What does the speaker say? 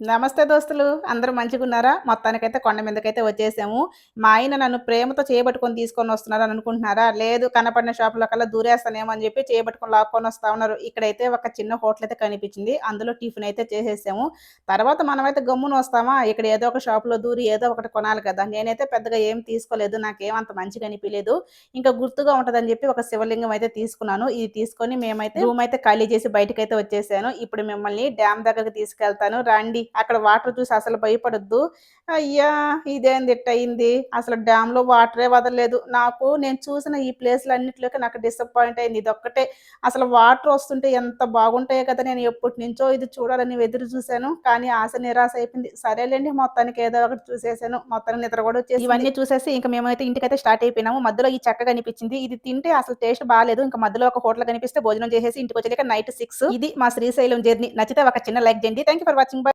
నమస్తే దోస్తులు. అందరూ మంచిగున్నారా? మొత్తానికైతే కొండ మీదకైతే వచ్చేసాము. మా ఆయన నన్ను ప్రేమతో చేయబట్టుకొని తీసుకొనొస్తున్నారని అనుకుంటున్నారా? లేదు కనపడిన షాపులోకల్లా దూరేస్తానేమో అని చెప్పి చేయబట్టుకొని లాక్కొనొస్తా ఉన్నారు. ఇక్కడైతే ఒక చిన్న హోటలయితే కనిపించింది. అందులో టిఫినయితే చేసేసాము. తర్వాత మనమైతే గమ్మున వస్తామా? ఇక్కడ ఏదో ఒక షాపులో దూరి ఏదో ఒకటి కొనాలి కదా! నేనైతే పెద్దగా ఏం తీసుకోలేదు. నాకేమంత మంచిగా అనిపియలేదు. ఇంకా గుర్తుగా ఉంటదని చెప్పి ఒక శివలింగం అయితే తీసుకున్నాను. ఇది తీసుకొని మేమైతే రూమయితే ఖాళీ చేసి బయటికైతే వచ్చేసాను. ఇప్పుడు మిమ్మల్ని డ్యామ్ దగ్గరకి తీసుకెళ్తాను రండి. అక్కడ వాటర్ చూసి అసలు భయపడొద్దు. అయ్యా! ఇదేంది ఇట్టయింది. అసలు డ్యామ్‌లో వాటరే వదలలేదు. నేను చూసిన ఈ ప్లేస్‌లన్నిట్లోకి నాకు డిసప్పాయింట్ అయింది. ఇదొక్కటే. అసలు వాటర్ వస్తుంటే ఎంత బాగుంటాయో కదా! నేను ఎప్పటినుంచో ఇది చూడాలని ఎదురు చూసాను. కానీ ఆశ నిరాశ అయిపోయింది. సరేలెండి మొత్తానికి ఏదో ఒకటి చూసేసాను. మొత్తానికి నిద్ర కూడా వచ్చేసింది. ఇవన్నీ చూసేసి ఇంక మేమైతే ఇంటికైతే స్టార్ట్ అయిపోయినాము. మధ్యలో ఈ చెక్క కనిపించింది. ఇది తింటే అసలు టేస్ట్ బాలేదు. ఇంక మధ్యలో ఒక హోటల్ కనిపిస్తే భోజనం చేసేసి ఇంటికొచ్చేసరికి నైట్ 6. ఇది మా శ్రీశైలం జర్నీ. నచ్చితే ఒక చిన్న లైక్ చేయండి. Thank you for watching. By.